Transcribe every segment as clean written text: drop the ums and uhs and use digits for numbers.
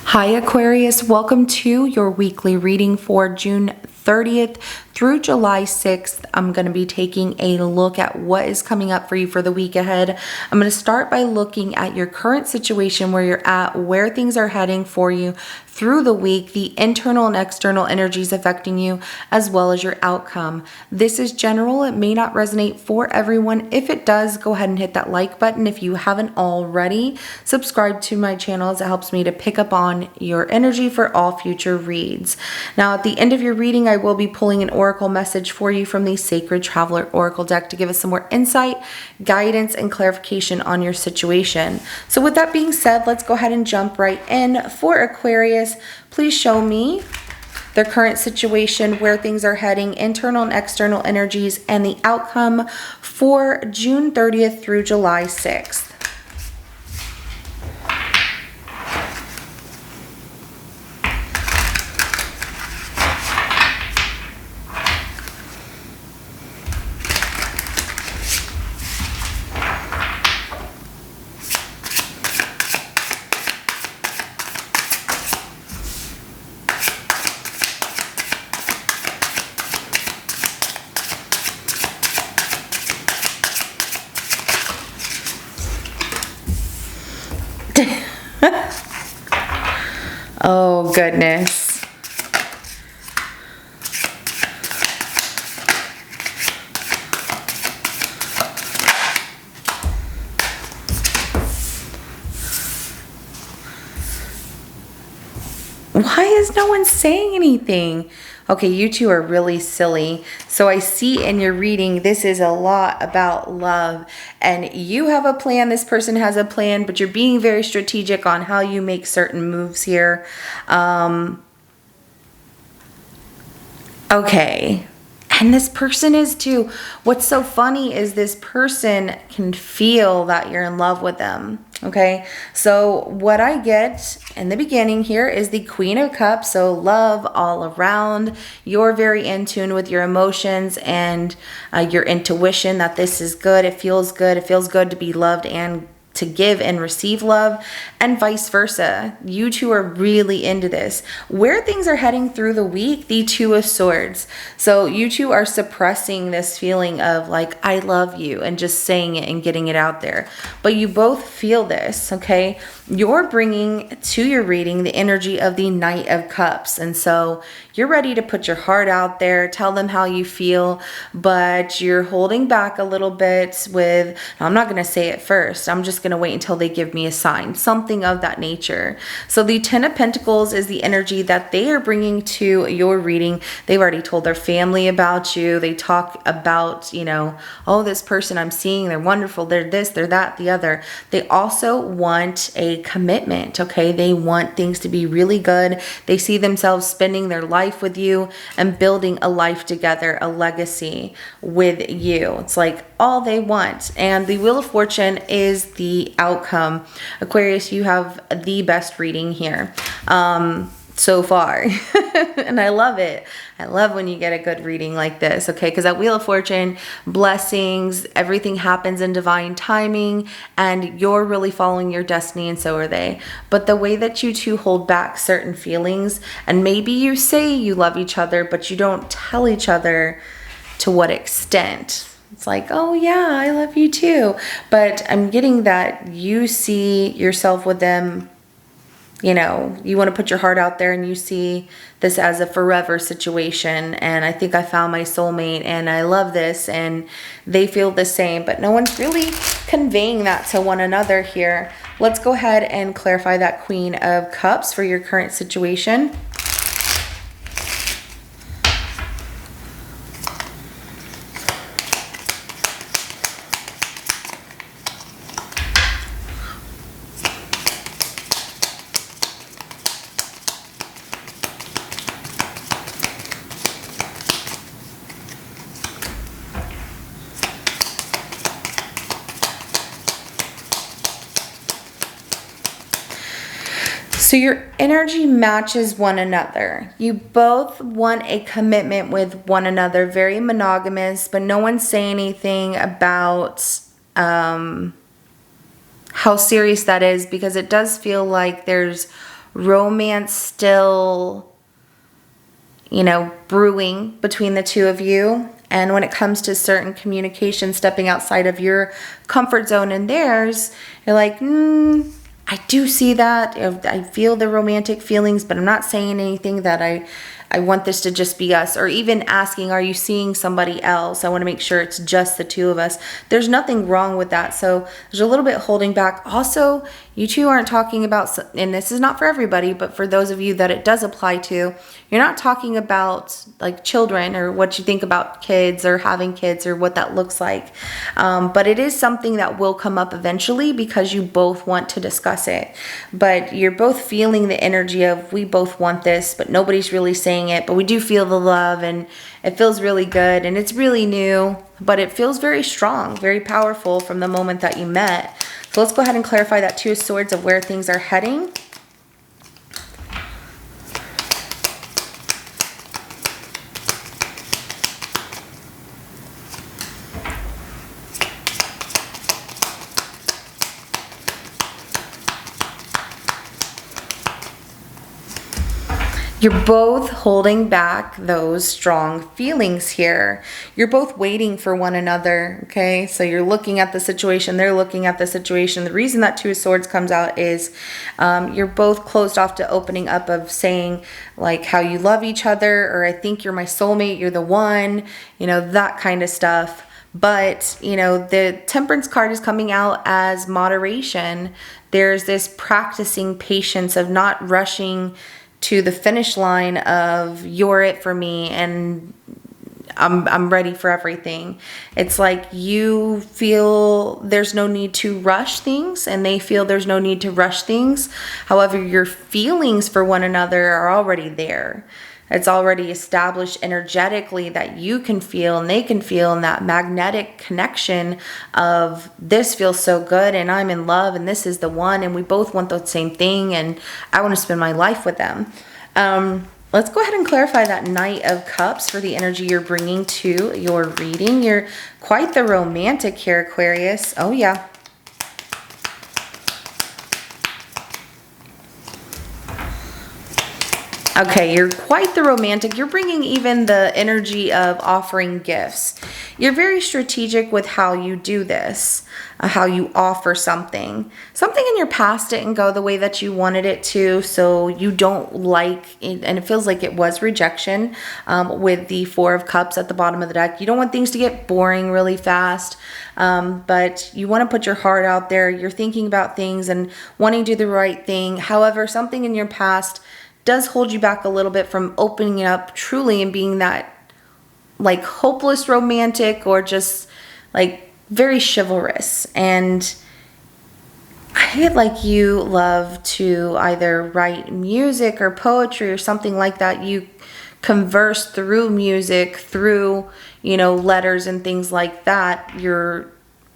Hi Aquarius, welcome to your weekly reading for June 30th through July 6th. I'm going to be taking a look at what is coming up for you for the week ahead. I'm going to start by looking at your current situation, where you're at, where things are heading for you through the week, the internal and external energies affecting you, as well as your outcome. This is general. It may not resonate for everyone. If it does, go ahead and hit that like button. If you haven't already, subscribe to my channel, as it helps me to pick up on your energy for all future reads. Now, at the end of your reading, I will be pulling an oracle message for you from the Sacred Traveler Oracle deck to give us some more insight, guidance, and clarification on your situation. So with that being said, let's go ahead and jump right in. For Aquarius, please show me their current situation, where things are heading, internal and external energies, and the outcome for June 30th through July 6th. Oh, goodness. Why is no one saying anything? Okay, you two are really silly. So I see in your reading, this is a lot about love. And you have a plan, this person has a plan, but you're being very strategic on how you make certain moves here. Okay. And this person is too. What's so funny is this person can feel that you're in love with them. Okay, so what I get in the beginning here is the Queen of Cups. So love all around. You're very in tune with your emotions and your intuition that this is good. It feels good. It feels good to be loved and to give and receive love, and vice versa. You two are really into this. Where things are heading through the week, the Two of Swords. So you two are suppressing this feeling of like, I love you, and just saying it and getting it out there. But you both feel this, okay? You're bringing to your reading the energy of the Knight of Cups. And so you're ready to put your heart out there, tell them how you feel, but you're holding back a little bit with, I'm not going to say it first. I'm just going to wait until they give me a sign, something of that nature. So the Ten of Pentacles is the energy that they are bringing to your reading. They've already told their family about you. They talk about, you know, oh, this person I'm seeing, they're wonderful, they're this, they're that, the other. They also want a commitment, okay? They want things to be really good. They see themselves spending their life with you and building a life together, a legacy with you. It's like all they want. And the Wheel of Fortune is the outcome. Aquarius, you have the best reading here so far. And I love it. I love when you get a good reading like this, okay? Because that Wheel of Fortune, blessings, everything happens in divine timing, and you're really following your destiny, and so are they. But the way that you two hold back certain feelings, and maybe you say you love each other, but you don't tell each other to what extent. It's like, oh yeah, I love you too. But I'm getting that you see yourself with them. You know, you want to put your heart out there, and you see this as a forever situation. And I think I found my soulmate, and I love this, and they feel the same, but no one's really conveying that to one another here. Let's go ahead and clarify that Queen of Cups for your current situation. So your energy matches one another. You both want a commitment with one another, very monogamous, but no one's saying anything about how serious that is, because it does feel like there's romance still, you know, brewing between the two of you. And when it comes to certain communication, stepping outside of your comfort zone and theirs, you're like, I do see that. I feel the romantic feelings, but I'm not saying anything that I want this to just be us. Or even asking, are you seeing somebody else? I want to make sure it's just the two of us. There's nothing wrong with that. So there's a little bit holding back. Also, you two aren't talking about, and this is not for everybody, but for those of you that it does apply to, you're not talking about like children or what you think about kids or having kids or what that looks like. But it is something that will come up eventually because you both want to discuss it. But you're both feeling the energy of, we both want this, but nobody's really saying it, but we do feel the love and it feels really good and it's really new, but it feels very strong, very powerful from the moment that you met. So let's go ahead and clarify that Two of Swords of where things are heading. You're both holding back those strong feelings here. You're both waiting for one another, okay? So you're looking at the situation, they're looking at the situation. The reason that Two of Swords comes out is you're both closed off to opening up of saying like how you love each other, or I think you're my soulmate, you're the one, you know, that kind of stuff. But, you know, the Temperance card is coming out as moderation. There's this practicing patience of not rushing to the finish line of you're it for me and I'm ready for everything. It's like you feel there's no need to rush things and they feel there's no need to rush things. However, your feelings for one another are already there. It's already established energetically that you can feel and they can feel, and that magnetic connection of this feels so good and I'm in love and this is the one and we both want the same thing and I want to spend my life with them. Let's go ahead and clarify that Knight of Cups for the energy you're bringing to your reading. You're quite the romantic here, Aquarius. Oh, yeah. Okay, you're quite the romantic. You're bringing even the energy of offering gifts. You're very strategic with how you do this, how you offer something. Something in your past didn't go the way that you wanted it to, so you don't like, and it feels like it was rejection with the Four of Cups at the bottom of the deck. You don't want things to get boring really fast, but you want to put your heart out there. You're thinking about things and wanting to do the right thing. However, something in your past does hold you back a little bit from opening up truly and being that like hopeless romantic or just like very chivalrous. And I feel like you love to either write music or poetry or something like that. You converse through music, through, you know, letters and things like that. You're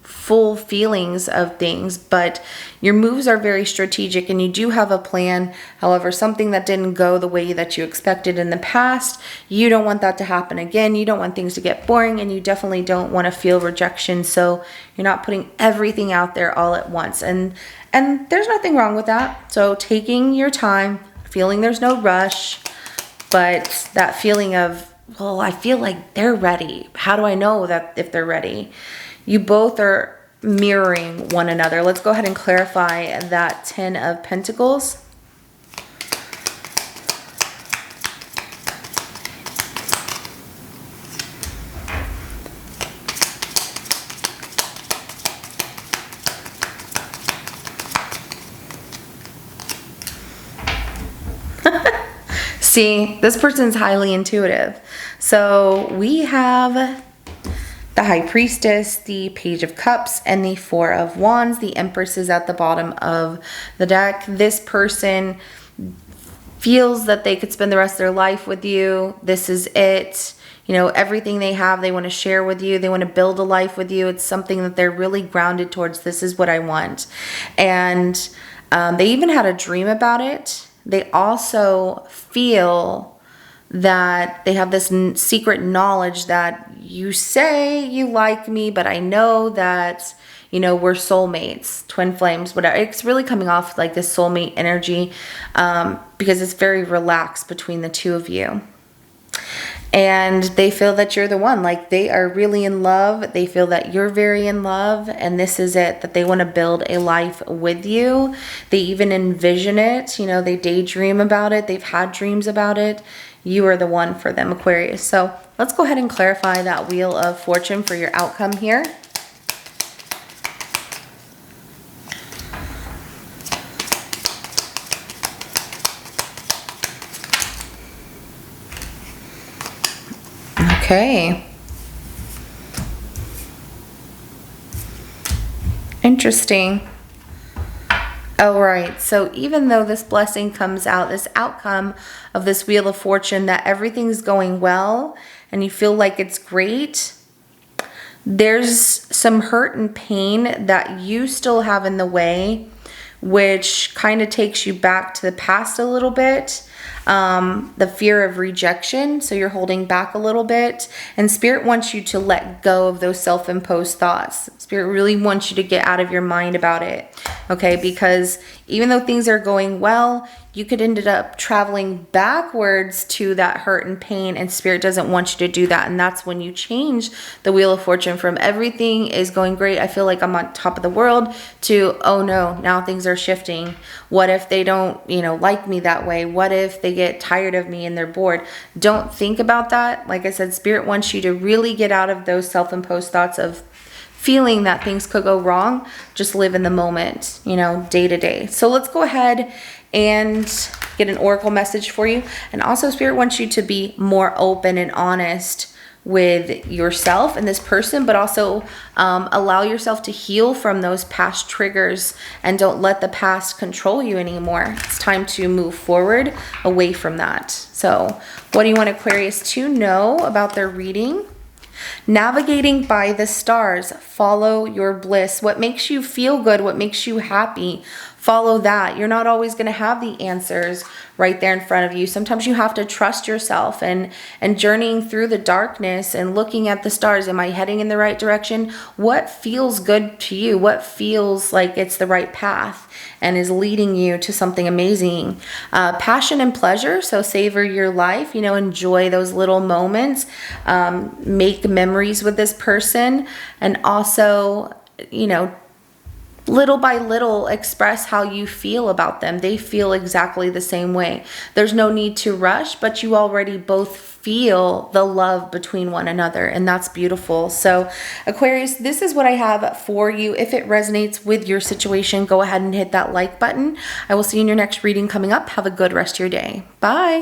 full feelings of things, but your moves are very strategic and you do have a plan. However, something that didn't go the way that you expected in the past, you don't want that to happen again. You don't want things to get boring and you definitely don't want to feel rejection. So you're not putting everything out there all at once. And there's nothing wrong with that. So taking your time, feeling there's no rush, but that feeling of, well, I feel like they're ready. How do I know that if they're ready? You both are mirroring one another. Let's go ahead and clarify that Ten of Pentacles. See, this person's highly intuitive. So we have the High Priestess, the Page of Cups, and the Four of Wands. The Empress is at the bottom of the deck. This person feels that they could spend the rest of their life with you. This is it. You know, everything they have, they want to share with you. They want to build a life with you. It's something that they're really grounded towards. This is what I want. And they even had a dream about it. They also feel that they have this secret knowledge that you say you like me, but I know that, you know, we're soulmates, twin flames, whatever. It's really coming off like this soulmate energy, because it's very relaxed between the two of you. And they feel that you're the one, like they are really in love. They feel that you're very in love, and this is it, that they want to build a life with you. They even envision it, you know, they daydream about it. They've had dreams about it. You are the one for them, Aquarius. So let's go ahead and clarify that Wheel of Fortune for your outcome here. Okay. Interesting. All right. So even though this blessing comes out, this outcome of this Wheel of Fortune, that everything's going well and you feel like it's great, there's some hurt and pain that you still have in the way, which kind of takes you back to the past a little bit. The fear of rejection, so you're holding back a little bit, and Spirit wants you to let go of those self-imposed thoughts. Spirit really wants you to get out of your mind about it, okay? Because even though things are going well, you could end up traveling backwards to that hurt and pain, and Spirit doesn't want you to do that. And that's when you change the Wheel of Fortune from everything is going great, I feel like I'm on top of the world, to, oh no, now things are shifting. What if they don't, you know, like me that way? What if they get tired of me and they're bored? Don't think about that. Like I said, Spirit wants you to really get out of those self-imposed thoughts of feeling that things could go wrong. Just live in the moment, you know, day to day. So let's go ahead and get an oracle message for you. And also Spirit wants you to be more open and honest with yourself and this person, but also allow yourself to heal from those past triggers, and don't let the past control you anymore. It's time to move forward away from that. So what do you want Aquarius to know about their reading? Navigating by the stars, follow your bliss. What makes you feel good, what makes you happy, follow that. You're not always going to have the answers right there in front of you. Sometimes you have to trust yourself, and journeying through the darkness and looking at the stars. Am I heading in the right direction? What feels good to you? What feels like it's the right path and is leading you to something amazing? Passion and pleasure. So savor your life, you know, enjoy those little moments, make memories with this person, and also, you know, little by little express how you feel about them. They feel exactly the same way. There's no need to rush, but you already both feel the love between one another, and that's beautiful. So Aquarius, this is what I have for you. If it resonates with your situation, go ahead and hit that like button. I will see you in your next reading coming up. Have a good rest of your day. Bye.